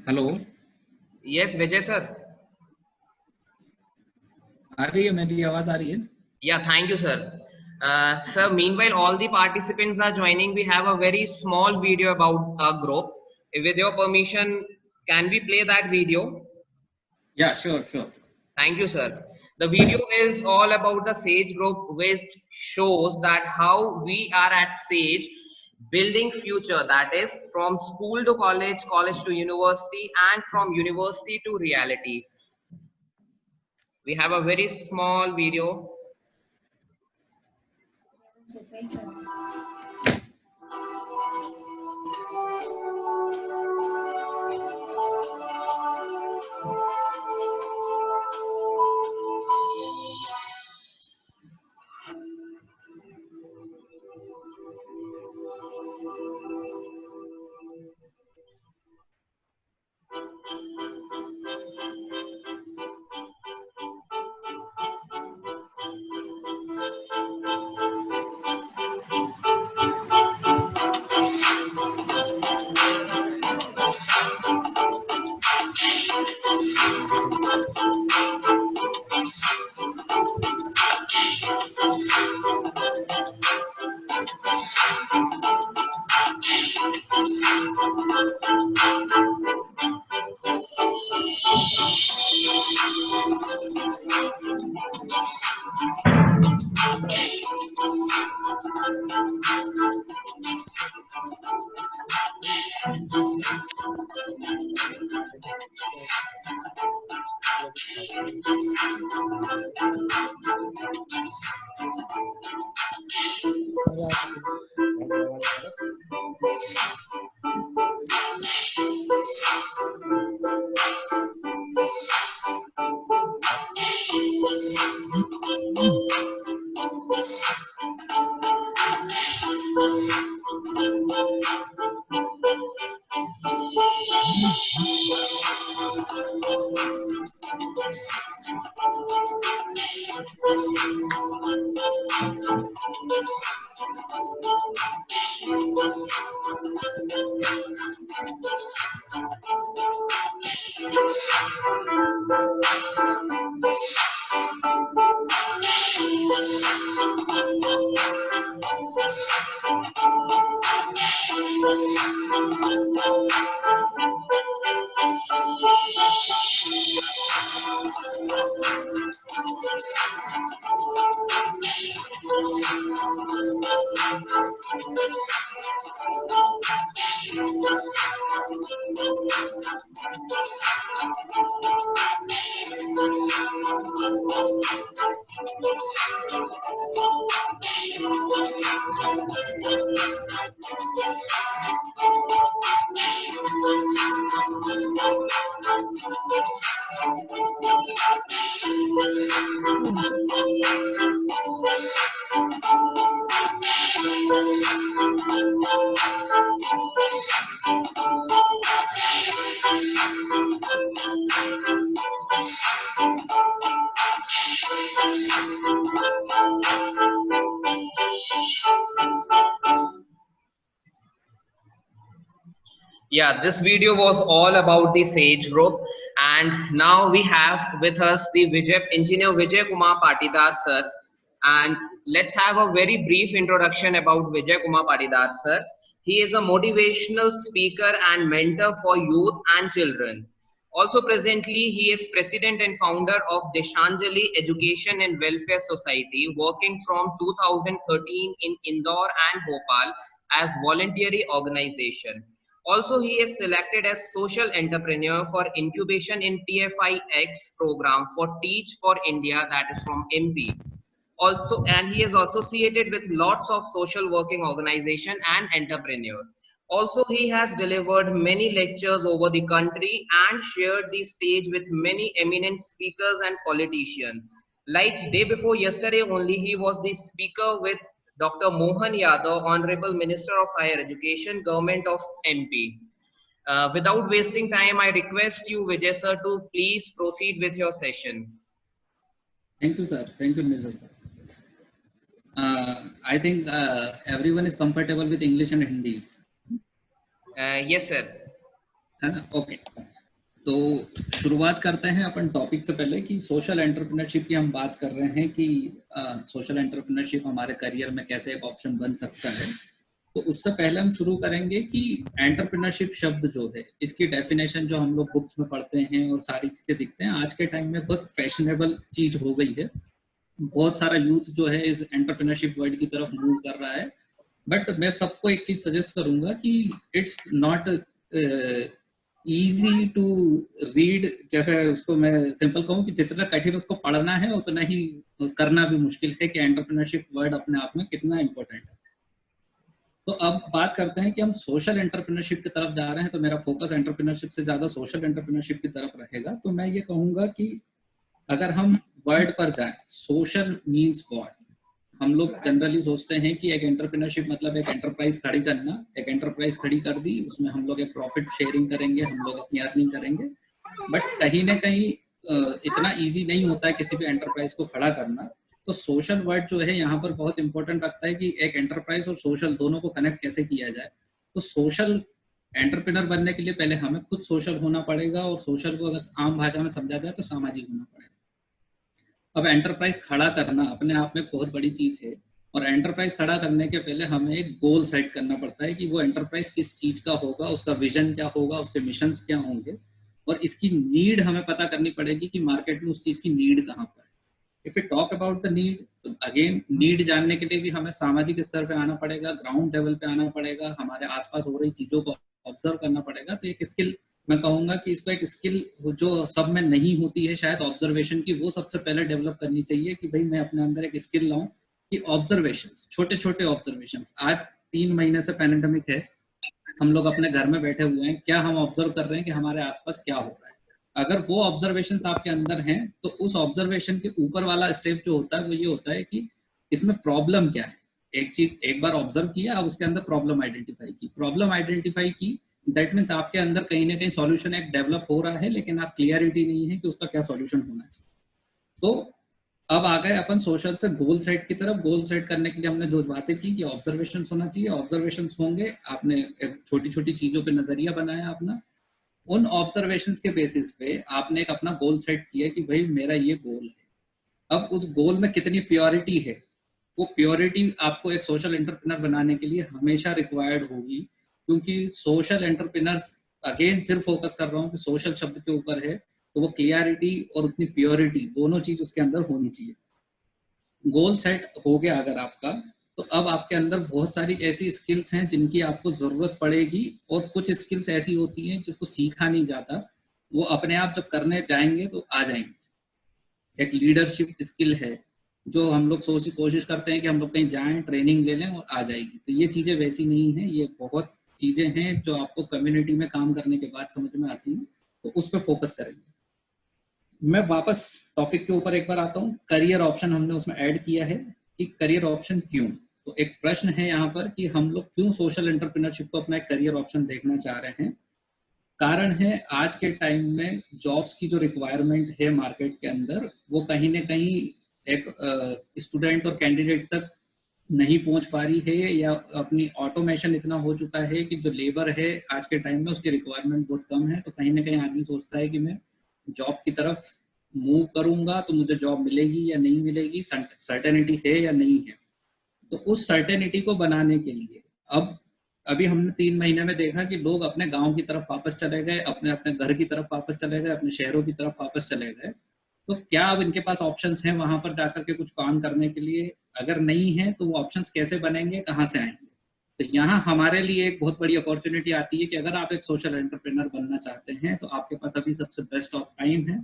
Hello. Yes, Vijay sir. आ रही है, मेरी आवाज आ रही है? Yeah, thank you, sir. Sir, meanwhile, all the participants are joining. We have a very small video about our group. With your permission, can we play that video? या sure sure. Thank you, sir. The video is all about the Sage Group, which shows that how we are at Sage building future, that is from school to college, college to university, and from university to reality. We have a very small video. Yeah, this video was all about the Sage Group, and now we have with us the engineer Vijay Kumar Patidar sir, and let's have a very brief introduction about Vijay Kumar Patidar sir. He is a motivational speaker and mentor for youth and children. Also presently, he is president and founder of Deshanjali Education and Welfare Society, working from 2013 in Indore and Bhopal as voluntary organization. Also, he is selected as social entrepreneur for incubation in TFIX program for Teach for India, that is from MP. Also, and he is associated with lots of social working organization and entrepreneur. Also, he has delivered many lectures over the country and shared the stage with many eminent speakers and politicians. Like day before yesterday only, he was the speaker with Dr. Mohan Yadav, Honorable Minister of Higher Education, Government of MP. Without wasting time, I request you, Vijay sir, to please proceed with your session. Thank you sir, thank you Mirza sir. I think everyone is comfortable with English and Hindi. Yes, sir. है ना? Okay. तो शुरुआत करते हैं अपन topic से पहले कि social entrepreneurship की हम बात कर रहे हैं कि सोशल एंटरप्रेन्योरशिप हमारे करियर में कैसे एक ऑप्शन बन सकता है। तो उससे पहले हम शुरू करेंगे कि एंटरप्रेन्योरशिप शब्द जो है इसकी डेफिनेशन जो हम लोग बुक्स में पढ़ते हैं और सारी चीजें दिखते हैं, आज के टाइम में बहुत फैशनेबल चीज हो गई है। बहुत सारा यूथ जो है इस एंटरप्रेन्योरशिप वर्ड की तरफ मूव कर रहा है। बट मैं सबको एक चीज सजेस्ट करूंगा कि it's not easy to read. जैसे उसको मैं सिंपल कहूँ कि जितना कठिन उसको पढ़ना है उतना ही करना भी मुश्किल है कि एंटरप्रेन्योरशिप वर्ड अपने आप में कितना इंपॉर्टेंट है। तो अब बात करते हैं कि हम सोशल एंटरप्रेन्योरशिप की तरफ जा रहे हैं, तो मेरा फोकस एंटरप्रेन्योरशिप से ज्यादा सोशल एंटरप्रेन्योरशिप की तरफ रहेगा। तो मैं ये कहूंगा कि अगर हम वर्ड पर जाएं, सोशल मीन्स व्हाट। हम लोग जनरली सोचते हैं कि एक एंटरप्रेन्योरशिप मतलब एक एंटरप्राइज खड़ी करना। एक एंटरप्राइज खड़ी कर दी, उसमें हम लोग एक प्रॉफिट शेयरिंग करेंगे, हम लोग अपनी अर्निंग करेंगे। बट कहीं ना कहीं इतना इजी नहीं होता है किसी भी एंटरप्राइज को खड़ा करना। तो सोशल वर्ड जो है यहाँ पर बहुत इंपॉर्टेंट रखता है कि एक एंटरप्राइज और सोशल दोनों को कनेक्ट कैसे किया जाए। तो सोशल एंटरप्रेन्योर बनने के लिए पहले हमें खुद सोशल होना पड़ेगा, और सोशल को अगर आम भाषा में समझा जाए तो सामाजिक होना पड़ेगा। अब एंटरप्राइज खड़ा करना अपने आप में बहुत बड़ी चीज है, और एंटरप्राइज खड़ा करने के पहले हमें एक गोल सेट करना पड़ता है कि वो एंटरप्राइज किस चीज का होगा, उसका विजन क्या होगा, उसके मिशंस क्या होंगे, और इसकी नीड हमें पता करनी पड़ेगी कि मार्केट में उस चीज की नीड कहाँ पर है। If you talk about the need, तो अगेन नीड जानने के लिए भी हमें सामाजिक स्तर पे आना पड़ेगा, ग्राउंड लेवल पे आना पड़ेगा, हमारे आसपास हो रही चीजों को ऑब्जर्व करना पड़ेगा। तो एक स्किल, मैं कहूंगा कि इसको एक स्किल जो सब में नहीं होती है शायद ऑब्जर्वेशन की, वो सबसे पहले डेवलप करनी चाहिए कि भाई मैं अपने अंदर एक स्किल लाऊं कि ऑब्जर्वेशंस, छोटे छोटे ऑब्जर्वेशंस। आज 3 महीने से पैंडेमिक है, हम लोग अपने घर में बैठे हुए हैं, क्या हम ऑब्जर्व कर रहे हैं कि हमारे आसपास क्या हो रहा है? अगर वो ऑब्जर्वेशंस आपके अंदर हैं तो उस ऑब्जर्वेशन के ऊपर वाला स्टेप जो होता है वो ये होता है कि इसमें प्रॉब्लम क्या है। एक चीज एक बार ऑब्जर्व किया, अब उसके अंदर प्रॉब्लम आइडेंटिफाई की, दैट मीन्स आपके अंदर कहीं ना कहीं सॉल्यूशन एक डेवलप हो रहा है, लेकिन आप क्लियरिटी नहीं है कि उसका क्या सॉल्यूशन होना चाहिए। तो अब आ गए अपन सोशल से गोल सेट की तरफ। गोल सेट करने के लिए हमने दो बातें की कि ऑब्जर्वेशन होना चाहिए, ऑब्जर्वेशन होंगे, आपने छोटी छोटी चीजों पे नजरिया बनाया अपना, उन ऑब्जर्वेशंस के बेसिस पे आपने एक अपना गोल सेट किया कि भाई मेरा ये गोल है। अब उस गोल में कितनी प्योरिटी है, वो प्योरिटी आपको एक सोशल एंटरप्रेन्योर बनाने के लिए हमेशा रिक्वायर्ड होगी, क्योंकि सोशल एंटरप्रेन्योर्स, अगेन फिर फोकस कर रहा हूँ कि सोशल शब्द के ऊपर है, तो वो क्लियरिटी और उतनी प्योरिटी दोनों चीज उसके अंदर होनी चाहिए। गोल सेट हो गया अगर आपका, तो अब आपके अंदर बहुत सारी ऐसी स्किल्स हैं जिनकी आपको जरूरत पड़ेगी, और कुछ स्किल्स ऐसी होती हैं जिसको सीखा नहीं जाता, वो अपने आप जब करने जाएंगे तो आ जाएंगे। एक लीडरशिप स्किल है जो हम लोग कोशिश करते हैं कि हम लोग कहीं जाएं, ट्रेनिंग ले लें और आ जाएगी, तो ये चीजें वैसी नहीं है। ये बहुत चीजें हैं जो आपको कम्युनिटी में काम करने के बाद समझ में आती हैं, तो उस पर फोकस करेंगे। मैं वापस टॉपिक के ऊपर एक बार आता हूँ। करियर ऑप्शन हमने उसमें ऐड किया है कि करियर ऑप्शन क्यों। तो एक प्रश्न है यहाँ पर कि हम लोग क्यों सोशल एंटरप्रेन्योरशिप को अपना एक करियर ऑप्शन देखना चाह रहे हैं। कारण है आज के टाइम में जॉब्स की जो रिक्वायरमेंट है मार्केट के अंदर, वो कहीं ना कहीं एक स्टूडेंट और कैंडिडेट तक नहीं पहुंच पा रही है, या अपनी ऑटोमेशन इतना हो चुका है कि जो लेबर है आज के टाइम में उसकी रिक्वायरमेंट बहुत कम है। तो कहीं ना कहीं आदमी सोचता है कि मैं जॉब की तरफ मूव करूंगा तो मुझे जॉब मिलेगी या नहीं मिलेगी, सर्टेनिटी है या नहीं है। तो उस सर्टेनिटी को बनाने के लिए अब अभी हमने 3 महीने में देखा कि लोग अपने गांव की तरफ वापस चले गए, अपने अपने घर की तरफ वापस चले गए, अपने शहरों की तरफ वापस चले गए। तो क्या अब इनके पास ऑप्शंस हैं वहां पर जाकर के कुछ काम करने के लिए? अगर नहीं है तो वो ऑप्शंस कैसे बनेंगे, कहाँ से आएंगे? तो यहाँ हमारे लिए एक बहुत बड़ी अपॉर्चुनिटी आती है कि अगर आप एक सोशल एंटरप्रेन्योर बनना चाहते हैं तो आपके पास अभी सबसे बेस्ट ऑफ टाइम है।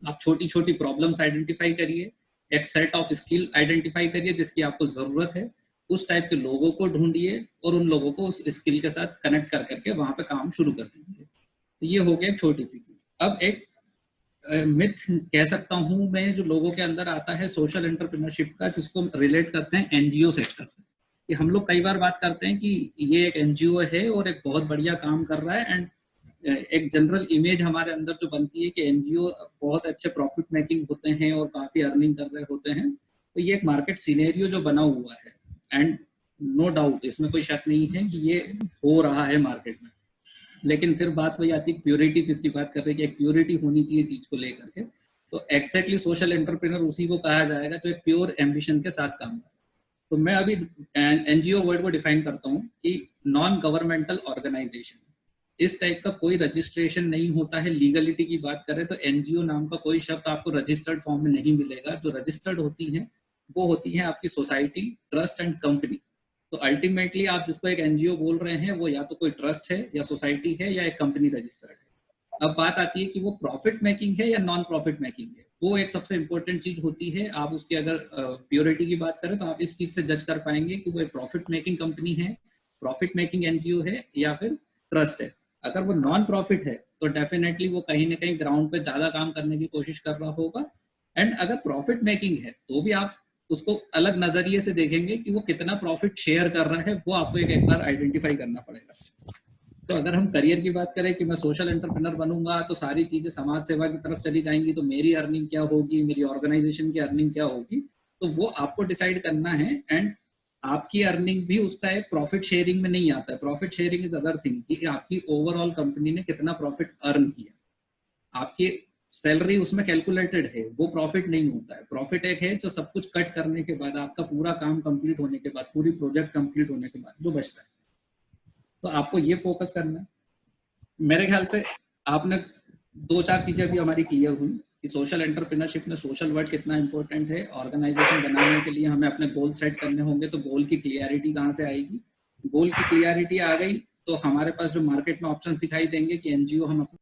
आप छोटी छोटी प्रॉब्लम्स आइडेंटिफाई करिए, एक सेट ऑफ स्किल आइडेंटिफाई करिए जिसकी आपको जरूरत है, उस टाइप के लोगों को ढूंढिए और उन लोगों को उस स्किल के साथ कनेक्ट कर करके वहां पे काम शुरू कर दीजिए। तो ये हो गया एक छोटी सी चीज। अब एक मिथ कह सकता हूं मैं जो लोगों के अंदर आता है सोशल एंटरप्रेन्योरशिप का, जिसको रिलेट करते हैं एनजीओ सेक्टर से। कि हम लोग कई बार बात करते हैं कि ये एक एनजीओ है और एक बहुत बढ़िया काम कर रहा है, एंड एक जनरल इमेज हमारे अंदर जो बनती है कि एनजीओ बहुत अच्छे प्रॉफिट मेकिंग होते हैं और काफी अर्निंग कर रहे होते हैं। तो ये एक मार्केट सिनेरियो जो बना हुआ है, एंड नो डाउट इसमें कोई शक नहीं है कि ये हो रहा है मार्केट में। लेकिन फिर बात वही आती है प्योरिटी जिसकी बात कर रहे हैं कि एक प्योरिटी होनी चाहिए चीज को लेकर के। तो एग्जैक्टली सोशल एंटरप्रेन्योर उसी को कहा जाएगा जो एक प्योर एम्बिशन के साथ काम करे। तो मैं अभी एनजीओ वर्ड को डिफाइन करता हूँ कि नॉन गवर्नमेंटल ऑर्गेनाइजेशन। इस टाइप का कोई रजिस्ट्रेशन नहीं होता है। लीगलिटी की बात करें तो एनजीओ नाम का कोई शब्द आपको रजिस्टर्ड फॉर्म में नहीं मिलेगा। जो रजिस्टर्ड होती है वो होती है आपकी सोसाइटी, ट्रस्ट एंड कंपनी। तो अल्टीमेटली आप जिसको एक एनजीओ बोल रहे हैं वो या तो कोई ट्रस्ट है या सोसाइटी है या एक कंपनी रजिस्टर्ड है। अब बात आती है कि वो प्रॉफिट मेकिंग है या नॉन प्रॉफिट मेकिंग है। वो एक सबसे इंपॉर्टेंट चीज होती है। आप उसकी अगर प्योरिटी की बात करें तो आप इस चीज से जज कर पाएंगे कि वो एक प्रॉफिट मेकिंग कंपनी है, प्रॉफिट मेकिंग एनजीओ है या फिर ट्रस्ट है। अगर वो नॉन प्रॉफिट है तो डेफिनेटली वो कहीं ना कहीं ग्राउंड पे ज्यादा काम करने की कोशिश कर रहा होगा। एंड अगर प्रॉफिट मेकिंग है तो भी आप उसको अलग नजरिए से देखेंगे कि वो कितना प्रॉफिट शेयर कर रहा है, वो आपको एक बार आइडेंटिफाई करना पड़ेगा। तो अगर हम करियर की बात करें कि मैं सोशल एंटरप्रेन्योर बनूंगा तो सारी चीजें समाज सेवा की तरफ चली जाएंगी, तो मेरी अर्निंग क्या होगी, मेरी ऑर्गेनाइजेशन की अर्निंग क्या होगी, तो वो आपको डिसाइड करना है। एंड आपकी अर्निंग भी उसका एक प्रॉफिट शेयरिंग में नहीं आता है। Profit sharing is other thing कि आपकी ओवरऑल कंपनी ने कितना प्रॉफिट अर्न किया। आपकी सैलरी उसमें कैलकुलेटेड है, वो प्रॉफिट नहीं होता है। प्रॉफिट एक है जो सब कुछ कट करने के बाद, आपका पूरा काम कंप्लीट होने के बाद, पूरी प्रोजेक्ट कंप्लीट होने के बाद जो बचता है। तो आपको ये फोकस करना है। मेरे ख्याल से आपने 2-4 चीजें भी हमारी क्लियर हुई कि सोशल एंटरप्रेन्योरशिप में सोशल वर्ड कितना इंपॉर्टेंट है। ऑर्गेनाइजेशन बनाने के लिए हमें अपने गोल सेट करने होंगे, तो गोल की क्लियरिटी कहाँ से आएगी। गोल की क्लियरिटी आ गई तो हमारे पास जो मार्केट में ऑप्शंस दिखाई देंगे कि एनजीओ हम अपने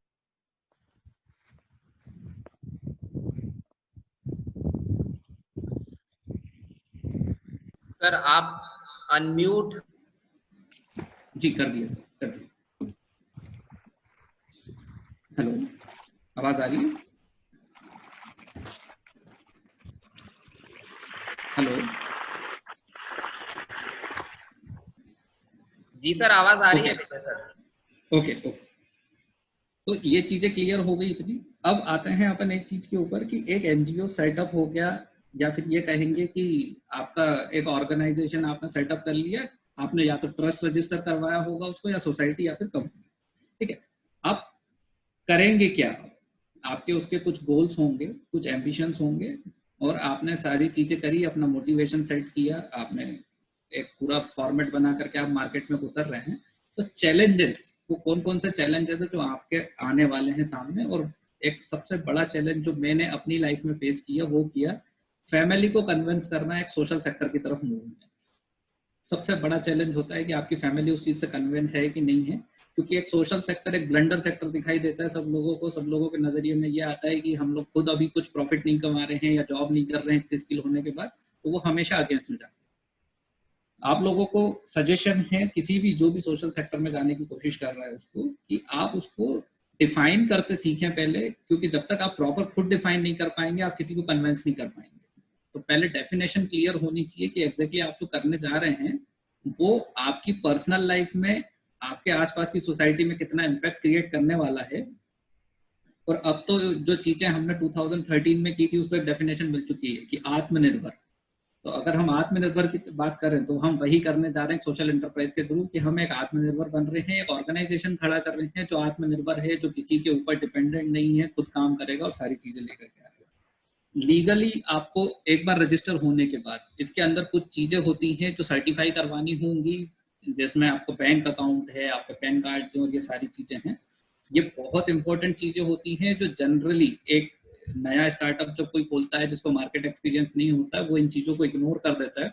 सर आप अनम्यूट। जी कर दिया सर, कर दिया। हेलो, आवाज आ रही है? हेलो जी सर आवाज आ रही है सर। ओके ओके, तो ये चीजें क्लियर हो गई इतनी। अब आते हैं अपन एक चीज के ऊपर कि एक एनजीओ सेटअप हो गया, या फिर ये कहेंगे कि आपका एक ऑर्गेनाइजेशन आपने सेटअप कर लिया। आपने या तो ट्रस्ट रजिस्टर करवाया होगा उसको, या सोसाइटी या फिर कंपनी, ठीक है। अब करेंगे क्या? आपके उसके कुछ गोल्स होंगे, कुछ एम्बिशंस होंगे, और आपने सारी चीजें करी, अपना मोटिवेशन सेट किया, आपने एक पूरा फॉर्मेट बना करके आप मार्केट में उतर रहे हैं। तो चैलेंजेस, वो कौन कौन से चैलेंजेस है जो आपके आने वाले हैं सामने। और एक सबसे बड़ा चैलेंज जो मैंने अपनी लाइफ में फेस किया वो किया, फैमिली को कन्विंस करना एक सोशल सेक्टर की तरफ मूव में। सबसे बड़ा चैलेंज होता है कि आपकी फैमिली उस चीज से कन्विंस है कि नहीं है, क्योंकि एक सोशल सेक्टर एक ब्लंडर सेक्टर दिखाई देता है सब लोगों को। सब लोगों के नजरिए में ये आता है कि हम लोग खुद अभी कुछ प्रॉफिट नहीं कमा रहे हैं या जॉब नहीं कर रहे हैं इतनी स्किल होने के बाद, तो वो हमेशा अगेंस्ट में जाते हैं। आप लोगों को सजेशन है, किसी भी जो भी सोशल सेक्टर में जाने की कोशिश कर रहा है उसको, कि आप उसको डिफाइन करते सीखें पहले, क्योंकि जब तक आप प्रॉपर खुद डिफाइन नहीं कर पाएंगे आप किसी को कन्विंस नहीं कर पाएंगे। तो पहले डेफिनेशन क्लियर होनी चाहिए कि एग्जैक्टली आप जो करने जा रहे हैं वो आपकी पर्सनल लाइफ में, आपके आसपास की सोसाइटी में कितना इम्पैक्ट क्रिएट करने वाला है। और अब तो जो चीजें हमने 2013 में की थी उस पर डेफिनेशन मिल चुकी है कि आत्मनिर्भर। तो अगर हम आत्मनिर्भर की बात करें तो हम वही करने जा रहे हैं सोशल एंटरप्राइज के थ्रू, कि हम एक आत्मनिर्भर बन रहे हैं, एक ऑर्गेनाइजेशन खड़ा कर रहे हैं जो आत्मनिर्भर है, जो किसी के ऊपर डिपेंडेंट नहीं है, खुद काम करेगा और सारी चीजें लेकर के आएगा। लीगली आपको एक बार रजिस्टर होने के बाद इसके अंदर कुछ चीजें होती हैं जो सर्टिफाई करवानी होंगी, जिसमें आपको बैंक अकाउंट है, आपके पैन कार्ड और ये सारी चीजें हैं। ये बहुत इंपॉर्टेंट चीजें होती हैं जो जनरली एक नया स्टार्टअप जब कोई खोलता है जिसको मार्केट एक्सपीरियंस नहीं होता है, वो इन चीजों को इग्नोर कर देता है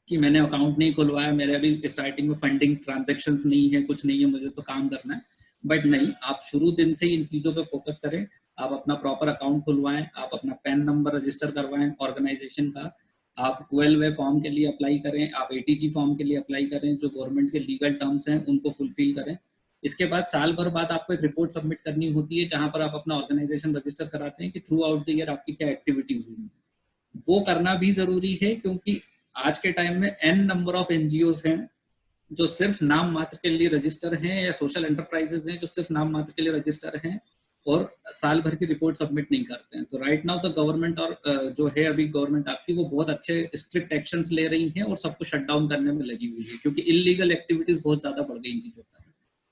कि मैंने अकाउंट नहीं खुलवाया, मेरे अभी स्टार्टिंग में फंडिंग ट्रांजैक्शंस नहीं है, कुछ नहीं है, मुझे तो काम करना है। बट नहीं, आप शुरू दिन से ही इन चीजों पे फोकस करें। आप अपना प्रॉपर अकाउंट खुलवाएं, आप अपना पैन नंबर रजिस्टर करवाएं ऑर्गेनाइजेशन का, आप 12A फॉर्म के लिए अप्लाई करें, आप ATG फॉर्म के लिए अप्लाई करें, जो गवर्नमेंट के लीगल टर्म्स हैं उनको फुलफिल करें। इसके बाद साल भर बाद आपको एक रिपोर्ट सबमिट करनी होती है जहां पर आप अपना ऑर्गेनाइजेशन रजिस्टर कराते हैं कि थ्रू आउट द ईयर आपकी क्या एक्टिविटीज हुई। वो करना भी जरूरी है, क्योंकि आज के टाइम में n नंबर ऑफ एनजीओज हैं जो सिर्फ नाम मात्र के लिए रजिस्टर हैं, या सोशल एंटरप्राइजेज हैं जो सिर्फ नाम मात्र के लिए रजिस्टर हैं और साल भर की रिपोर्ट सबमिट नहीं करते हैं। तो राइट नाउ द गवर्नमेंट, और जो है अभी गवर्नमेंट आपकी, वो बहुत अच्छे स्ट्रिक्ट एक्शंस ले रही है और सबको शट डाउन करने में लगी हुई है, क्योंकि इलीगल एक्टिविटीज बहुत ज्यादा बढ़ गई इन चीजों पर।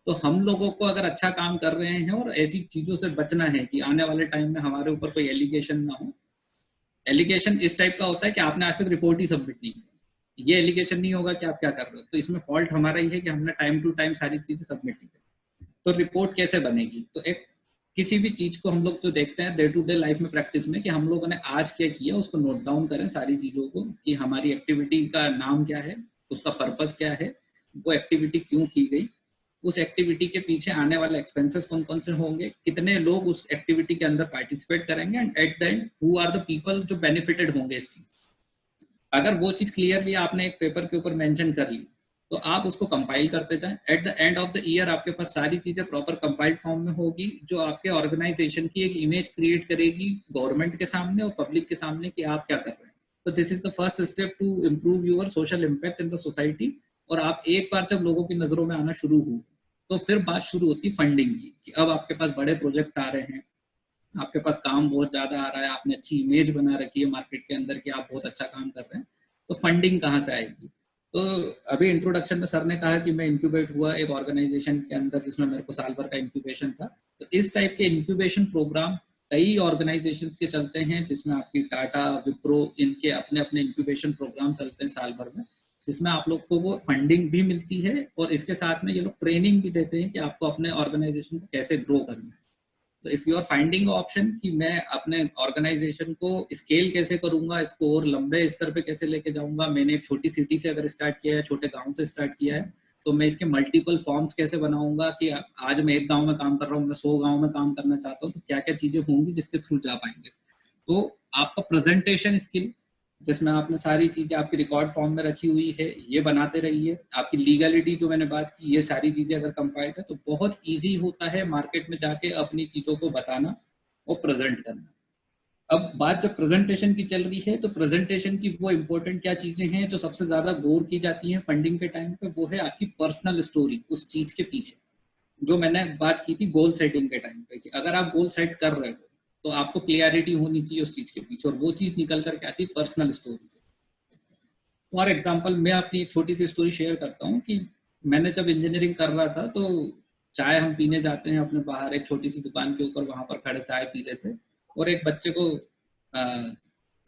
तो हम लोगों को अगर अच्छा काम कर रहे हैं और ऐसी चीजों से बचना है कि आने वाले टाइम में हमारे ऊपर कोई एलिगेशन ना हो। एलिगेशन इस टाइप का होता है कि आपने आज तक रिपोर्ट ही सबमिट नहीं की, ये एलिगेशन नहीं होगा कि आप क्या कर रहे हो। तो इसमें फॉल्ट हमारा ही है कि हमने टाइम टू टाइम सारी चीजें सबमिट नहीं की। तो रिपोर्ट कैसे बनेगी? तो एक किसी भी चीज को हम लोग जो देखते हैं डे टू डे लाइफ में प्रैक्टिस में कि हम लोगों ने आज क्या किया उसको नोट डाउन करें सारी चीजों को, कि हमारी एक्टिविटी का नाम क्या है, उसका पर्पस क्या है, वो एक्टिविटी क्यों की गई, उस एक्टिविटी के पीछे आने वाले एक्सपेंसेस कौन कौन से होंगे, कितने लोग उस एक्टिविटी के अंदर पार्टिसिपेट करेंगे, and at the end who are the people जो बेनिफिटेड होंगे इस चीज। अगर वो चीज क्लियरली आपने एक पेपर के ऊपर मेंशन कर ली तो आप उसको कंपाइल करते जाएं। Eight the end of the year आपके पास सारी चीजें प्रॉपर कंपाइल्ड फॉर्म में होगी, जो आपके ऑर्गेनाइजेशन की एक इमेज क्रिएट करेगी गवर्नमेंट के सामने और पब्लिक के सामने कि आप क्या कर रहे हैं। तो this is the first step to improve your social impact in the society. और आप एक बार जब लोगों की नजरों में आना शुरू हो तो फिर बात शुरू होती है फंडिंग की, कि अब आपके पास बड़े प्रोजेक्ट आ रहे हैं, आपके पास काम बहुत ज्यादा आ रहा है, आपने अच्छी इमेज बना रखी है मार्केट के अंदर कि आप बहुत अच्छा काम कर रहे हैं, तो फंडिंग कहाँ से आएगी? तो अभी इंट्रोडक्शन में सर ने कहा कि मैं इंक्यूबेट हुआ एक ऑर्गेनाइजेशन के अंदर जिसमें मेरे को साल भर का इंक्यूबेशन था। तो इस टाइप के इंक्यूबेशन प्रोग्राम कई ऑर्गेनाइजेशंस के चलते हैं, जिसमें आपकी टाटा, विप्रो, इनके अपने अपने इंक्यूबेशन प्रोग्राम चलते हैं साल भर में, जिसमें आप लोग को वो फंडिंग भी मिलती है और इसके साथ में ये लोग ट्रेनिंग भी देते हैं कि आपको अपने ऑर्गेनाइजेशन को कैसे ग्रो करना है। तो if you are finding option कि मैं अपने ऑर्गेनाइजेशन को स्केल कैसे करूंगा, इसको और लंबे स्तर पे कैसे लेके जाऊंगा, मैंने एक छोटी सिटी से अगर स्टार्ट किया है, छोटे गांव से स्टार्ट किया है, तो मैं इसके मल्टीपल फॉर्म्स कैसे बनाऊंगा कि आज मैं एक गांव में काम कर रहा हूँ, मैं 100 गांव में काम करना चाहता हूँ, तो क्या क्या चीजें होंगी जिसके थ्रू जा पाएंगे। तो आपका प्रेजेंटेशन स्किल, जिसमें आपने सारी चीजें आपकी रिकॉर्ड फॉर्म में रखी हुई है, ये बनाते रहिए। आपकी लीगलिटी जो मैंने बात की, ये सारी चीजें अगर कंपाइल्ड है तो बहुत इजी होता है मार्केट में जाके अपनी चीजों को बताना और प्रेजेंट करना। अब बात जब प्रेजेंटेशन की चल रही है, तो प्रेजेंटेशन की वो इंपॉर्टेंट क्या चीजें हैं जो सबसे ज्यादा गौर की जाती हैं फंडिंग के टाइम पे, वो है आपकी पर्सनल स्टोरी उस चीज के पीछे। जो मैंने बात की थी गोल सेटिंग के टाइम पे, कि अगर आप गोल सेट कर रहे हो तो आपको क्लियरिटी होनी चाहिए उस चीज के पीछे, और वो चीज निकल करके आती है पर्सनल स्टोरी से। फॉर एग्जाम्पल मैं अपनी एक छोटी सी स्टोरी शेयर करता हूँ कि मैंने जब इंजीनियरिंग कर रहा था तो चाय हम पीने जाते हैं अपने बाहर एक छोटी सी दुकान के ऊपर, वहां पर खड़े चाय पी रहे थे और एक बच्चे को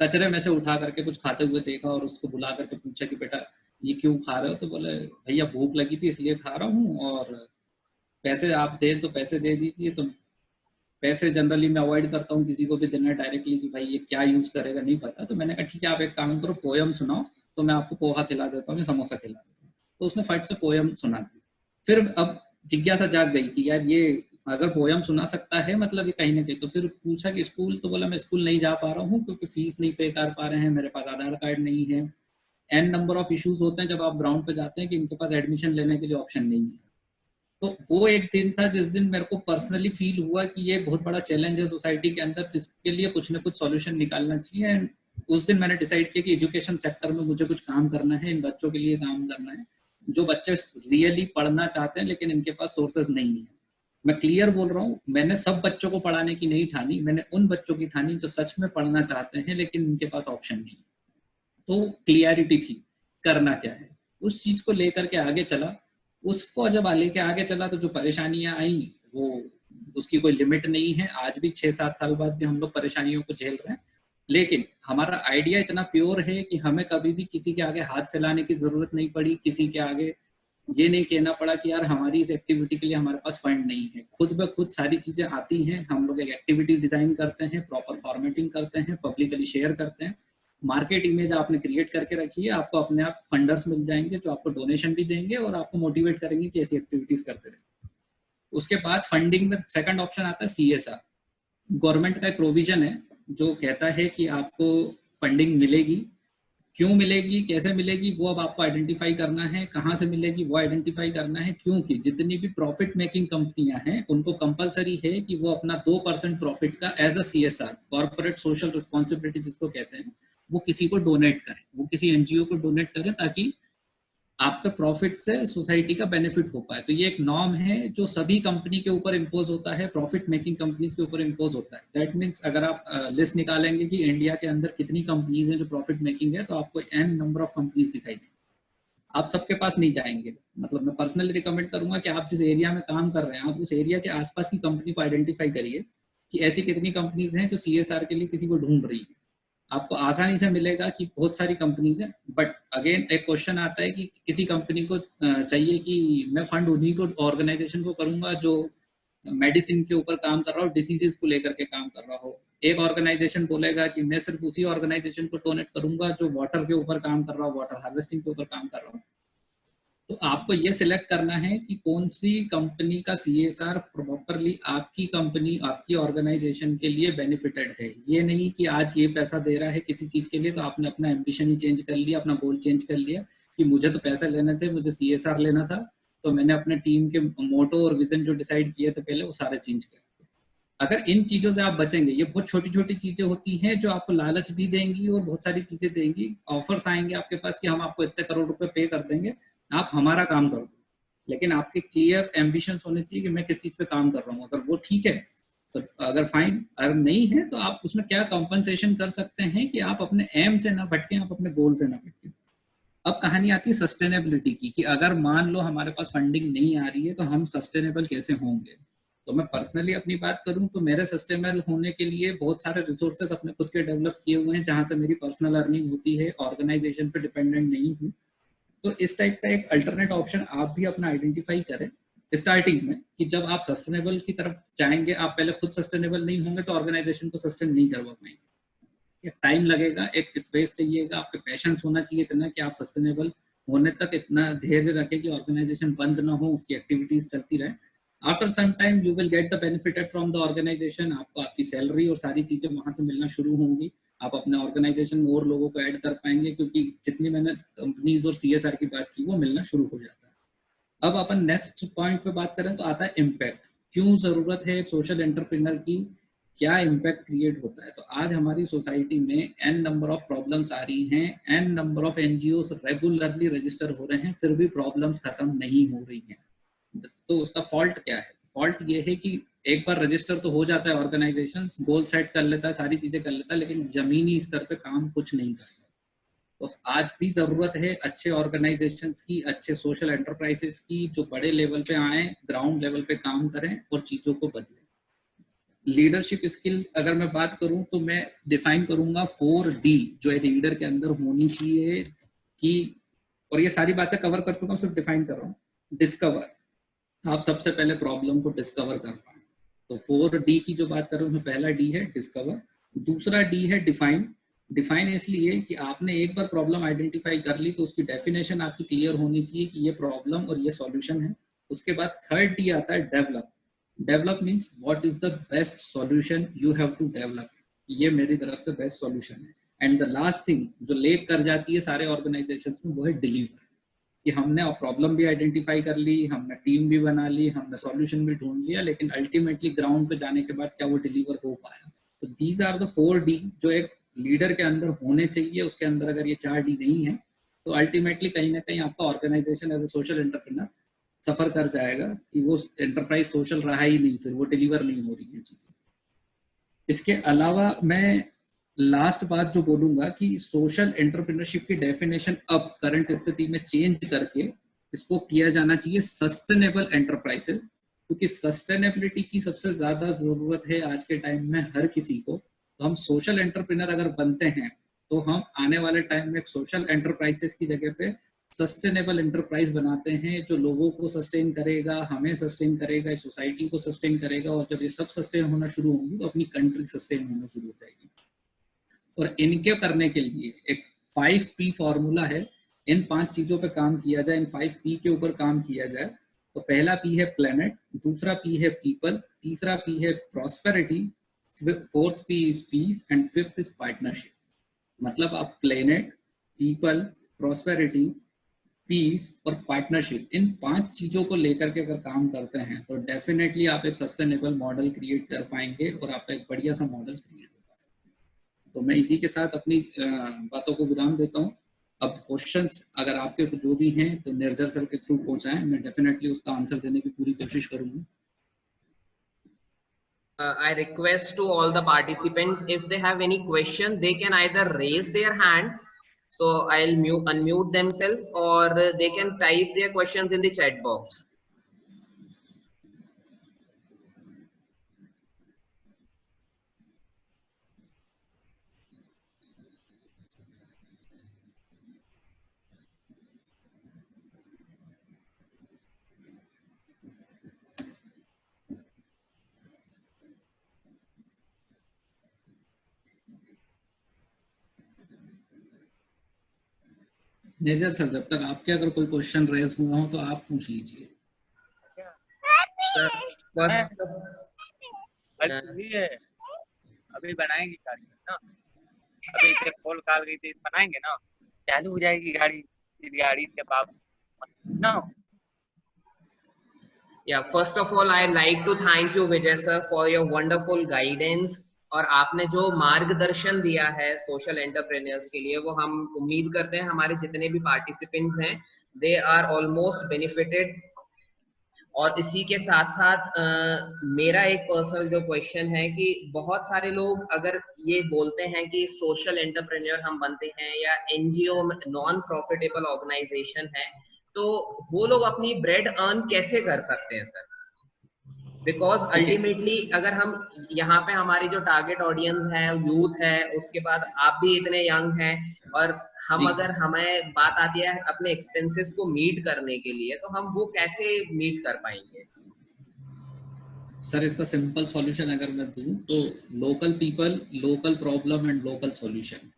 कचरे में से उठा करके कुछ खाते हुए देखा और उसको बुला करके पूछा कि बेटा ये क्यों खा रहे हो? तो बोले भैया भूख लगी थी इसलिए खा रहा हूँ, और पैसे आप दें तो पैसे दे दीजिए। तो पैसे जनरली मैं अवॉइड करता हूँ किसी को भी देना डायरेक्टली, कि भाई ये क्या यूज करेगा नहीं पता। तो मैंने कहा ठीक है आप एक काम करो, पोयम सुनाओ तो मैं आपको पोहा खिला देता हूँ या समोसा खिला देता हूँ। तो उसने फट से पोयम सुना दी। फिर अब जिज्ञासा जाग गई कि यार ये अगर पोयम सुना सकता है मतलब ये कहीं ना कहीं। तो फिर पूछा कि स्कूल? तो बोला मैं स्कूल नहीं जा पा रहा हूँ क्योंकि फीस नहीं पे कर पा रहे हैं, मेरे पास आधार कार्ड नहीं है, एन नंबर ऑफ इश्यूज होते हैं जब आप ग्राउंड पे जाते हैं कि इनके पास एडमिशन लेने के लिए ऑप्शन नहीं है। तो वो एक दिन था जिस दिन मेरे को पर्सनली फील हुआ कि ये बहुत बड़ा चैलेंज है सोसाइटी के अंदर, जिसके लिए कुछ ना कुछ सॉल्यूशन निकालना चाहिए। एंड उस दिन मैंने डिसाइड किया कि एजुकेशन सेक्टर में मुझे कुछ काम करना है, इन बच्चों के लिए काम करना है जो बच्चे रियली पढ़ना चाहते हैं लेकिन इनके पास सोर्सेज नहीं है। मैं क्लियर बोल रहा हूँ, मैंने सब बच्चों को पढ़ाने की नहीं ठानी, मैंने उन बच्चों की ठानी जो सच में पढ़ना चाहते हैं लेकिन इनके पास ऑप्शन नहीं। तो क्लियरिटी थी करना क्या है, उस चीज को लेकर के आगे चला। उसको जब लेके आगे चला तो जो परेशानियां आई वो उसकी कोई लिमिट नहीं है। आज भी 6-7 साल बाद भी हम लोग परेशानियों को झेल रहे हैं, लेकिन हमारा आइडिया इतना प्योर है कि हमें कभी भी किसी के आगे हाथ फैलाने की जरूरत नहीं पड़ी, किसी के आगे ये नहीं कहना पड़ा कि यार हमारी इस एक्टिविटी के लिए हमारे पास फंड नहीं है। खुद ब खुद सारी चीजें आती हैं। हम लोग एक एक्टिविटी डिजाइन करते हैं, प्रॉपर फॉर्मेटिंग करते हैं, पब्लिकली शेयर करते हैं, मार्केट इमेज आपने क्रिएट करके रखी है, आपको अपने आप फंडर्स मिल जाएंगे जो आपको डोनेशन भी देंगे और आपको मोटिवेट करेंगे कि ऐसी एक्टिविटीज करते रहे। उसके बाद फंडिंग में सेकंड ऑप्शन आता है CSR। गवर्नमेंट का एक प्रोविजन है जो कहता है कि आपको फंडिंग मिलेगी, क्यों मिलेगी, कैसे मिलेगी, वो अब आपको आइडेंटिफाई करना है, कहाँ से मिलेगी वो आइडेंटिफाई करना है। क्योंकि जितनी भी प्रॉफिट मेकिंग कंपनियां हैं उनको कंपलसरी है कि वो अपना 2% प्रॉफिट का as a CSR, corporate social responsibility जिसको कहते हैं, वो किसी को डोनेट करें, वो किसी NGO को डोनेट करें ताकि आपके प्रॉफिट से सोसाइटी का बेनिफिट हो पाए। तो ये एक नॉर्म है जो सभी कंपनी के ऊपर इम्पोज होता है, प्रॉफिट मेकिंग कंपनीज के ऊपर इम्पोज होता है। दैट मीन्स अगर आप लिस्ट निकालेंगे कि इंडिया के अंदर कितनी कंपनीज हैं जो प्रॉफिट मेकिंग है, तो आपको n नंबर ऑफ कंपनीज दिखाई देंगी। आप सबके पास नहीं जाएंगे। मतलब मैं पर्सनली रिकमेंड करूंगा कि आप जिस एरिया में काम कर रहे हैं, आप उस एरिया के आसपास की कंपनी को आइडेंटिफाई करिए कि ऐसी कितनी कंपनीज हैं जो CSR के लिए किसी को ढूंढ रही है। आपको आसानी से मिलेगा कि बहुत सारी कंपनीज हैं, बट अगेन एक क्वेश्चन आता है कि किसी कंपनी को चाहिए कि मैं फंड उन्हीं को ऑर्गेनाइजेशन को करूंगा जो मेडिसिन के ऊपर काम कर रहा हो, डिसीजेस को लेकर के काम कर रहा हो। एक ऑर्गेनाइजेशन बोलेगा कि मैं सिर्फ उसी ऑर्गेनाइजेशन को डोनेट करूंगा जो वाटर के ऊपर काम कर रहा हो, वाटर हार्वेस्टिंग के ऊपर काम कर रहा हो। तो आपको ये सिलेक्ट करना है कि कौन सी कंपनी का CSR प्रॉपरली आपकी कंपनी, आपकी ऑर्गेनाइजेशन के लिए बेनिफिटेड है। ये नहीं कि आज ये पैसा दे रहा है किसी चीज के लिए तो आपने अपना एम्बिशन ही चेंज कर लिया, अपना गोल चेंज कर लिया कि मुझे तो पैसे लेने थे, मुझे CSR लेना था, तो मैंने अपने टीम के मोटो और विजन जो डिसाइड किए थे पहले वो सारे चेंज कर। अगर इन चीजों से आप बचेंगे, ये बहुत छोटी छोटी चीजें होती हैं जो आपको लालच भी देंगी और बहुत सारी चीजें देंगी। ऑफर्स आएंगे आपके पास कि हम आपको इतने करोड़ रुपए पे कर देंगे, आप हमारा काम करो, लेकिन आपके क्लियर एम्बिशंस होने चाहिए कि मैं किस चीज पे काम कर रहा हूँ। अगर वो ठीक है तो अगर फाइन, अगर नहीं है तो आप उसमें क्या कंपनसेशन कर सकते हैं कि आप अपने एम से ना भटके, आप अपने गोल से ना भटके। अब कहानी आती है सस्टेनेबिलिटी की, कि अगर मान लो हमारे पास फंडिंग नहीं आ रही है तो हम सस्टेनेबल कैसे होंगे। तो मैं पर्सनली अपनी बात करूं तो मेरे सस्टेनेबल होने के लिए बहुत सारे रिसोर्सेज अपने खुद के डेवलप किए हुए हैं जहां से मेरी पर्सनल अर्निंग होती है, ऑर्गेनाइजेशन पे डिपेंडेंट नहीं हूँ। तो इस टाइप का एक अल्टरनेट ऑप्शन आप भी अपना आइडेंटिफाई करें स्टार्टिंग में, कि जब आप सस्टेनेबल की तरफ जाएंगे, आप पहले खुद सस्टेनेबल नहीं होंगे तो ऑर्गेनाइजेशन को सस्टेन नहीं करवा पाएंगे। टाइम लगेगा, एक स्पेस चाहिएगा, आपके पैशंस होना चाहिए इतना कि आप सस्टेनेबल होने तक इतना धैर्य रखें कि ऑर्गेनाइजेशन बंद ना हो, उसकी एक्टिविटीज चलती रहे। After some time you will get the benefited from the organisation. आपको आपकी सैलरी और सारी चीजें वहां से मिलना शुरू होंगी। आप अपने ऑर्गेनाइजेशन में और लोगों को ऐड कर पाएंगे, क्योंकि जितनी मैंने कंपनीज और CSR की बात की वो मिलना शुरू हो जाता है। अब अपन नेक्स्ट पॉइंट पे बात करें तो आता है इम्पैक्ट। क्यों जरूरत है एक सोशल एंटरप्रेन्योर की, क्या इम्पैक्ट क्रिएट होता है। तो आज हमारी सोसाइटी में n नंबर ऑफ प्रॉब्लम्स आ रही हैं, n number of NGOs regularly register हो रहे हैं, फिर भी प्रॉब्लम्स खत्म नहीं हो रही हैं। तो उसका फॉल्ट क्या है? फॉल्ट ये है कि एक बार रजिस्टर तो हो जाता है, ऑर्गेनाइजेशन गोल सेट कर लेता है, सारी चीजें कर लेता है, लेकिन जमीनी स्तर पे काम कुछ नहीं कर। तो आज भी जरूरत है अच्छे ऑर्गेनाइजेशंस की, अच्छे सोशल एंटरप्राइजेस की, जो बड़े लेवल पे आए, ग्राउंड लेवल पे काम करें और चीजों को बदलें। लीडरशिप स्किल अगर मैं बात करूं तो मैं डिफाइन करूंगा 4D जो एक लीडर के अंदर होनी चाहिए कि, और ये सारी बातें कवर कर चुका हूं, सिर्फ डिफाइन कर रहा हूँ। डिस्कवर, आप सबसे पहले प्रॉब्लम को डिस्कवर कर पाए। तो 4D की जो बात कर रहा हूँ, पहला D है डिस्कवर, दूसरा D है डिफाइन। डिफाइन इसलिए कि आपने एक बार प्रॉब्लम आइडेंटिफाई कर ली तो उसकी डेफिनेशन आपकी क्लियर होनी चाहिए कि ये प्रॉब्लम और ये सॉल्यूशन है। उसके बाद थर्ड D आता है develop. Develop means what is the best solution you have to develop, ये मेरी तरफ से बेस्ट सॉल्यूशन है। एंड द लास्ट थिंग जो लेक कर जाती है सारे ऑर्गेनाइजेशन में, वो है डिलीवर, कि हमने प्रॉब्लम भी आइडेंटिफाई कर ली, हमने टीम भी बना ली, हमने सॉल्यूशन भी ढूंढ लिया, लेकिन अल्टीमेटली ग्राउंड पे जाने के बाद क्या वो डिलीवर हो पाया। तो दीज आर द 4D जो एक लीडर के अंदर होने चाहिए। उसके अंदर अगर ये 4D नहीं है तो अल्टीमेटली कहीं ना कहीं आपका organization as a social entrepreneur suffer कर जाएगा कि वो एंटरप्राइज सोशल रहा ही नहीं, फिर वो डिलीवर नहीं हो रही है चीजें। इसके अलावा मैं लास्ट बात जो बोलूंगा कि सोशल एंटरप्रेन्योरशिप की डेफिनेशन अब करंट स्थिति में चेंज करके इसको किया जाना चाहिए सस्टेनेबल एंटरप्राइजेस, क्योंकि सस्टेनेबिलिटी की सबसे ज्यादा जरूरत है आज के टाइम में हर किसी को। तो हम सोशल एंटरप्रेन्योर अगर बनते हैं तो हम आने वाले टाइम में एक सोशल एंटरप्राइजेस की जगह पे सस्टेनेबल एंटरप्राइज बनाते हैं, जो लोगों को सस्टेन करेगा, हमें सस्टेन करेगा, इस सोसाइटी को सस्टेन करेगा। और जब ये सब सस्टेन होना शुरू होंगी तो अपनी कंट्री सस्टेन होना शुरू हो जाएगी। और इनके करने के लिए एक 5P फॉर्मूला है, इन 5 चीजों पे काम किया जाए, इन 5P के ऊपर काम किया जाए। तो पहला P है प्लेनेट, दूसरा P है पीपल, तीसरा P है prosperity, fourth P is peace and fifth is partnership. मतलब आप प्लेनेट, पीपल, प्रॉस्पेरिटी, पीस और पार्टनरशिप, इन 5 चीजों को लेकर के अगर काम करते हैं तो डेफिनेटली आप एक सस्टेनेबल मॉडल क्रिएट कर पाएंगे और आपका एक बढ़िया सा मॉडल क्रिएट हो पाएगा। तो मैं इसी के साथ अपनी बातों को विराम देता हूँ। अब क्वेश्चंस अगर आपके जो भी हैं तो निर्जर सर के थ्रू पहुंचाएं, मैं डेफिनेटली उसका आंसर देने की पूरी कोशिश करूंगा। I request to all the participants, if they have any question, they can either raise their hand So I'll unmute themselves, or they can type their questions in the chat box. नेजर sir, जब तक आपके अगर कोई question raise हुआ हो तो आप पूछ लीजिए। Sir, first हुई है, अभी बनाएंगे गाड़ी ना, अभी से कॉल काल गई थी, बनाएंगे ना, चालू हो जाएगी गाड़ी, फिर गाड़ी से बाप ना। Yeah, first of all, I'd like to thank you, Vijay sir, for your wonderful guidance. और आपने जो मार्गदर्शन दिया है सोशल एंटरप्रेन्योर्स के लिए, वो हम उम्मीद करते हैं हमारे जितने भी पार्टिसिपेंट्स हैं, दे आर ऑलमोस्ट बेनिफिटेड। और इसी के साथ साथ मेरा एक पर्सनल जो क्वेश्चन है कि बहुत सारे लोग अगर ये बोलते हैं कि सोशल एंटरप्रेन्योर हम बनते हैं या एनजीओ नॉन प्रॉफिटेबल ऑर्गेनाइजेशन है, तो वो लोग अपनी ब्रेड अर्न कैसे कर सकते हैं सर? बिकॉज अल्टीमेटली अगर हम यहाँ पे हमारी जो टारगेट ऑडियंस है यूथ है, उसके बाद आप भी इतने यंग हैं, और हम अगर हमें बात आती है अपने एक्सपेंसेस को मीट करने के लिए, तो हम वो कैसे मीट कर पाएंगे? सर, इसका सिंपल सॉल्यूशन अगर मैं दूं तो local people, local problem and local solution,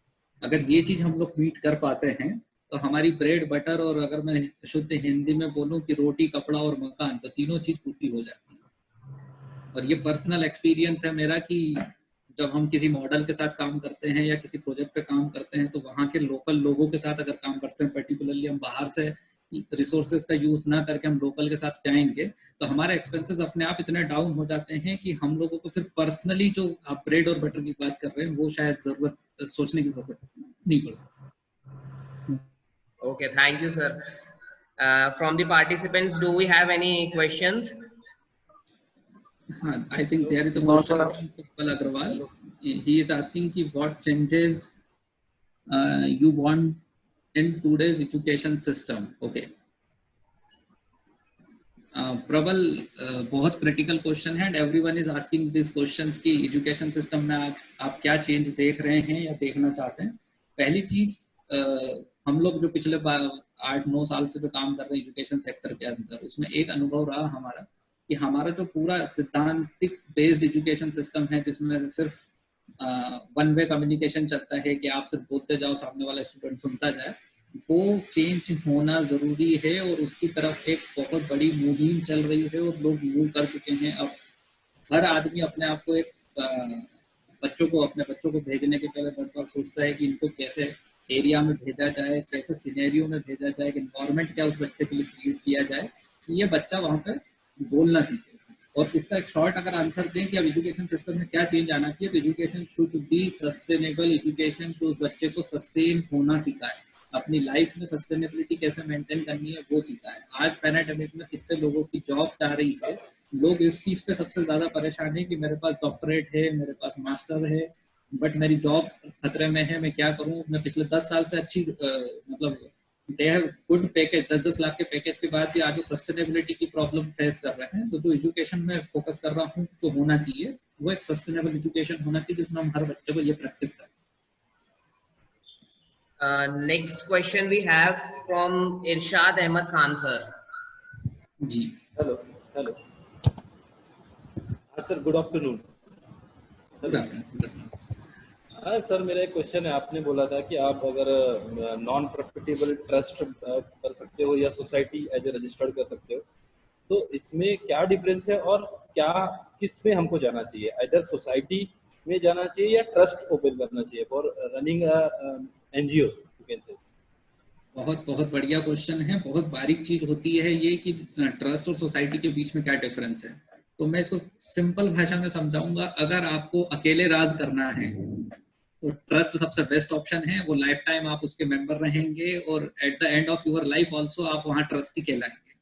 अगर ये चीज हम लोग मीट कर पाते हैं तो हमारी ब्रेड बटर, और अगर मैं शुद्ध हिंदी में बोलूं कि रोटी कपड़ा और मकान, तो तीनों चीज पूर्ति हो जाती है। और ये पर्सनल एक्सपीरियंस है मेरा कि जब हम किसी मॉडल के साथ काम करते हैं या किसी प्रोजेक्ट पे काम करते हैं, तो वहाँ के लोकल लोगों के साथ अगर काम करते हैं, पर्टिकुलरली हम बाहर से रिसोर्सेज का यूज ना करके हम लोकल के साथ जाएंगे, तो हमारे एक्सपेंसेस अपने आप इतने डाउन हो जाते हैं कि हम लोगों को फिर पर्सनली जो आप ब्रेड और बटर की बात कर रहे हैं, वो शायद जरूरत सोचने की जरूरत नहीं पड़ती। Okay, thank you sir. From the participants, do we have any questions? I think there is a question from Utpal Agrawal. He is asking ki what changes you want in today's education system. Okay. Prabal, बहुत critical question है, and everyone is asking these questions कि education system में आप क्या change देख रहे हैं या देखना चाहते हैं। पहली चीज, हम लोग जो पिछले 8-9 साल से जो काम कर रहे हैं एजुकेशन सेक्टर के अंदर, उसमें एक अनुभव रहा हमारा कि हमारा जो पूरा सिद्धांतिक बेस्ड एजुकेशन सिस्टम है, जिसमें सिर्फ वन वे कम्युनिकेशन चलता है कि आप सिर्फ बोलते जाओ, सामने वाला स्टूडेंट सुनता जाए, वो चेंज होना जरूरी है। और उसकी तरफ एक बहुत बड़ी मुहिम चल रही है और लोग मूव कर चुके हैं। अब हर आदमी अपने आप को एक अपने बच्चों को भेजने के पहले बार सोचता है कि इनको कैसे एरिया में भेजा जाए, कैसे सिनेरियो में भेजा जाए, कि एनवायरमेंट क्या उस बच्चे के लिए क्रिएट किया जाए, ये बच्चा वहाँ पे बोलना सीखे। और इसका एक शॉर्ट अगर आंसर दें कि अब एजुकेशन सिस्टम में क्या चेंज आना चाहिए, तो education should be sustainable education, तो उस बच्चे को सस्टेन होना सिखाए, अपनी लाइफ में सस्टेनेबिलिटी कैसे मेंटेन करनी है वो सिखाए। आज पैंडेमिक में कितने लोगों की जॉब जा रही है, लोग इस चीज पे सबसे ज्यादा परेशान है कि मेरे पास डॉक्टरेट है, मेरे पास मास्टर है, बट मेरी जॉब खतरे में है, मैं क्या करूं। मैं पिछले 10 साल से अच्छी मतलब they have good package, 10-10 lakh के पैकेज के बाद भी आज वो सस्टेनेबिलिटी की प्रॉब्लम फेस कर रहे हैं। तो जो एजुकेशन में फोकस कर रहा हूँ, जो होना चाहिए वो एक सस्टेनेबल एजुकेशन होना चाहिए, जिसमें हम हर बच्चे को ये प्रैक्टिस करें। Next question we have from Irshad Ahmed Khan sir. जी, हेलो हेलो, हाँ सर, गुड आफ्टरनून। हाँ सर, मेरा एक क्वेश्चन है। आपने बोला था कि आप अगर नॉन प्रॉफिटेबल ट्रस्ट कर सकते हो या सोसाइटी एज ए रजिस्टर्ड कर सकते हो, तो इसमें क्या डिफरेंस है और क्या किस में हमको जाना चाहिए? इधर सोसाइटी में जाना चाहिए या ट्रस्ट ओपन करना चाहिए for running NGO, you can say. बहुत बहुत बढ़िया क्वेश्चन है। बहुत बारीक चीज होती है ये कि ट्रस्ट और सोसाइटी के बीच में क्या डिफरेंस है। तो मैं इसको सिंपल भाषा में समझाऊंगा। अगर आपको अकेले राज करना है तो ट्रस्ट सबसे बेस्ट ऑप्शन है। वो लाइफ टाइम आप उसके मेंबर रहेंगे और eight the end of your life also आप वहाँ ट्रस्टी कहलाएंगे।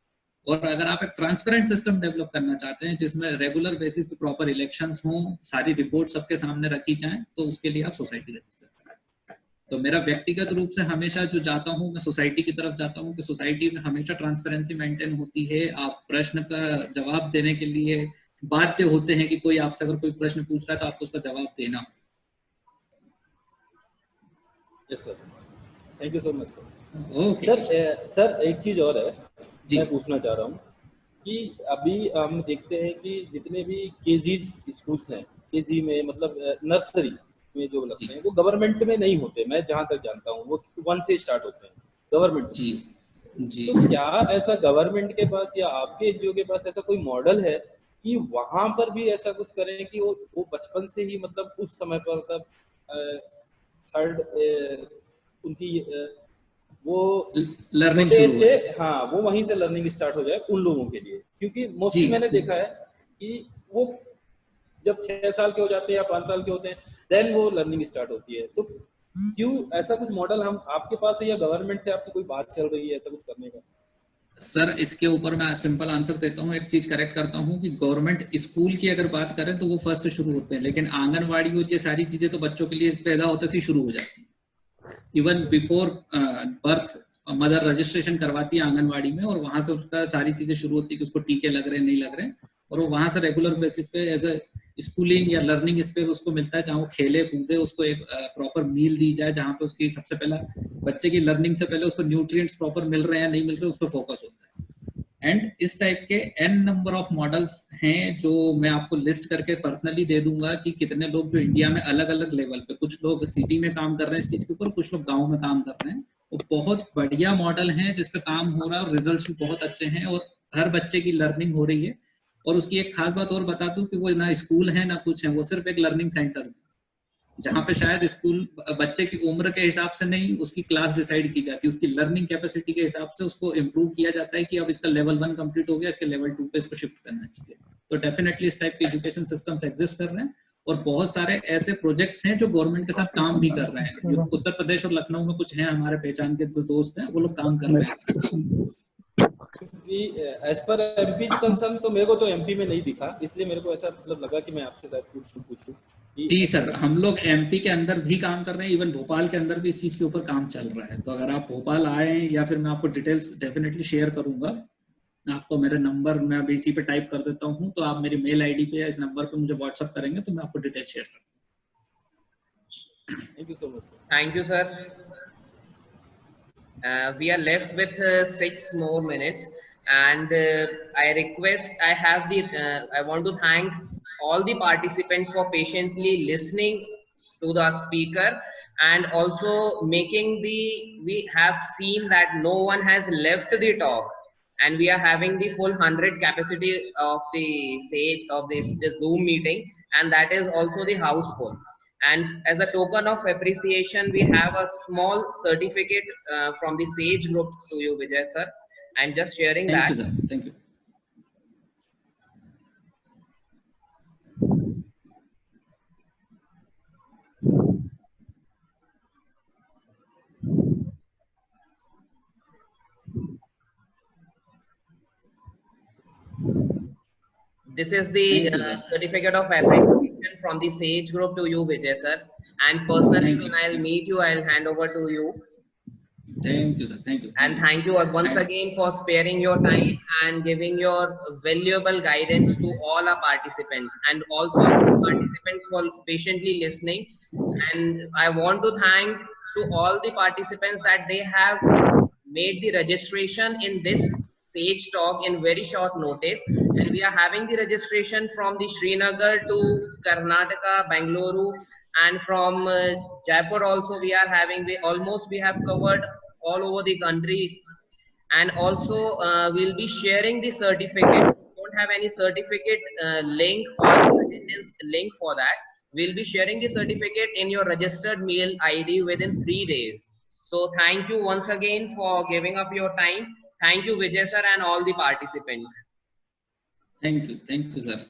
और अगर आप एक ट्रांसपेरेंट सिस्टम डेवलप करना चाहते हैं जिसमें रेगुलर बेसिस पे प्रॉपर इलेक्शंस हों, सारी रिपोर्ट सबके सामने रखी जाएं, तो उसके लिए आप सोसाइटी रजिस्टर करें। तो मेरा व्यक्तिगत रूप से हमेशा जो जाता हूँ मैं सोसाइटी की तरफ जाता हूँ कि सोसाइटी में हमेशा ट्रांसपेरेंसी मेंटेन होती है। आप प्रश्न का जवाब देने के लिए बाध्य होते हैं कि कोई आपसे अगर कोई प्रश्न पूछ रहा है तो आपको उसका जवाब देना। Yes sir, thank you so much sir. Okay sir एक चीज़ और है जी। मैं पूछना चाह रहा हूँ कि अभी हम देखते हैं कि जितने भी केजी स्कूल्स हैं, केजी में मतलब नर्सरी में जो लगते हैं वो गवर्नमेंट में नहीं होते, मैं जहाँ तक जानता हूँ वो 1 से स्टार्ट होते हैं गवर्नमेंट जी जी। तो क्या ऐसा गवर्नमेंट के पास या आपके एनजीओ के पास ऐसा कोई मॉडल है कि वहां पर भी ऐसा कुछ करें कि वो बचपन से ही मतलब उस समय पर मतलब थर्ड उनकी वो लर्निंग छोटे शुरू हो से, जाए। हाँ वो वहीं से लर्निंग स्टार्ट हो जाए उन लोगों के लिए, क्योंकि जी मोस्टली मैंने देखा है कि वो जब 6 साल के हो जाते हैं या 5 साल के होते हैं देन वो लर्निंग स्टार्ट होती है। तो क्यों ऐसा कुछ मॉडल हम आपके पास है या गवर्नमेंट से आपकी कोई बात चल रही है ऐसा कुछ करने का? सर इसके ऊपर मैं सिंपल आंसर देता हूँ, एक चीज करेक्ट करता हूँ कि गवर्नमेंट स्कूल की अगर बात करें तो वो फर्स्ट से शुरू होते हैं, लेकिन आंगनवाड़ी और ये सारी चीजें तो बच्चों के लिए पैदा होते से शुरू हो जाती है। Even before birth mother registration करवाती है आंगनवाड़ी में और वहां से उसका सारी चीजें शुरू होती है कि उसको टीके लग रहे हैं नहीं लग रहे हैं, और वो वहां से रेगुलर बेसिस पे एज ए स्कूलिंग या लर्निंग स्पेस उसको मिलता है जहाँ वो खेले कूदे, उसको एक प्रॉपर मील दी जाए जहाँ पे उसकी सबसे पहला बच्चे की लर्निंग से पहले उसको न्यूट्रिएंट्स प्रॉपर मिल रहे हैं नहीं मिल रहे उस पर फोकस होता है। एंड इस टाइप के एन नंबर ऑफ मॉडल्स हैं जो मैं आपको लिस्ट करके पर्सनली दे दूंगा कि कितने लोग जो इंडिया में अलग अलग लेवल पे, कुछ लोग सिटी में काम कर रहे हैं इस चीज के ऊपर, कुछ लोग गांव में काम कर रहे हैं, वो बहुत बढ़िया मॉडल हैं जिस पे काम हो रहा है और रिजल्ट्स भी बहुत अच्छे हैं और हर बच्चे की लर्निंग हो रही है। और उसकी एक खास बात और बता दूं कि वो ना स्कूल है ना कुछ है, वो सिर्फ एक लर्निंग सेंटर है जहाँ पे शायद स्कूल बच्चे की उम्र के हिसाब से नहीं उसकी क्लास डिसाइड की जाती है, उसकी लर्निंग कैपेसिटी के हिसाब से उसको इम्प्रूव किया जाता है कि अब इसका लेवल 1 कंप्लीट हो गया, इसके लेवल 2 पे इसको शिफ्ट करना चाहिए। तो डेफिनेटली इस टाइप के एजुकेशन सिस्टम्स एग्जिस्ट कर रहे हैं और बहुत सारे ऐसे प्रोजेक्ट्स हैं जो गवर्नमेंट के साथ काम भी कर रहे हैं। उत्तर प्रदेश और लखनऊ में कुछ हैं हमारे पहचान के जो दोस्त हैं, वो लोग काम कर रहे हैं। एज पर एमपी कंसर्न तो मेरे को तो एमपी में नहीं दिखा, इसलिए मेरे को ऐसा मतलब लगा कि मैं आपसे शायद पूछूं जी सर, हम लोग एमपी के अंदर भी काम कर रहे हैं, इवन भोपाल के अंदर भी इस चीज के ऊपर काम चल रहा है। तो अगर आप भोपाल आए या फिर मैं आपको डिटेल्स डेफिनेटली शेयर करूंगा, आपको मेरे नंबर मैं अभी इसी पे टाइप कर देता हूँ, तो आप मेरी मेल आईडी पे या इस नंबर पे मुझे व्हाट्सअप करेंगे तो मैं आपको डिटेल शेयर करूंगा। Thank you so much sir. Thank you, sir. We are left with 6 more minutes, and I want to thank all the participants for patiently listening to the speaker, and also we have seen that no one has left the talk, and we are having the full 100 capacity of the the Zoom meeting, and that is also the house full. And as a token of appreciation, we have a small certificate from the Sage Group to you, Vijay sir. I'm just sharing thank that. You sir, thank you. This is the certificate of appreciation from the Sage Group to you, Vijay sir. And personally, Thank when you. I'll meet you, I'll hand over to you. Thank you, sir. Thank you. And thank you once again for sparing your time and giving your valuable guidance to all our participants, and also participants for patiently listening. And I want to thank to all the participants that they have made the registration in this Sage talk in very short notice. And we are having the registration from the Srinagar to Karnataka, Bangalore, and from Jaipur also we are having. We have covered all over the country, and also we'll be sharing the certificate. If you don't have any certificate link or attendance link for that, we'll be sharing the certificate in your registered mail ID within 3 days. So thank you once again for giving up your time. Thank you, Vijay sir, and all the participants. Thank you, sir.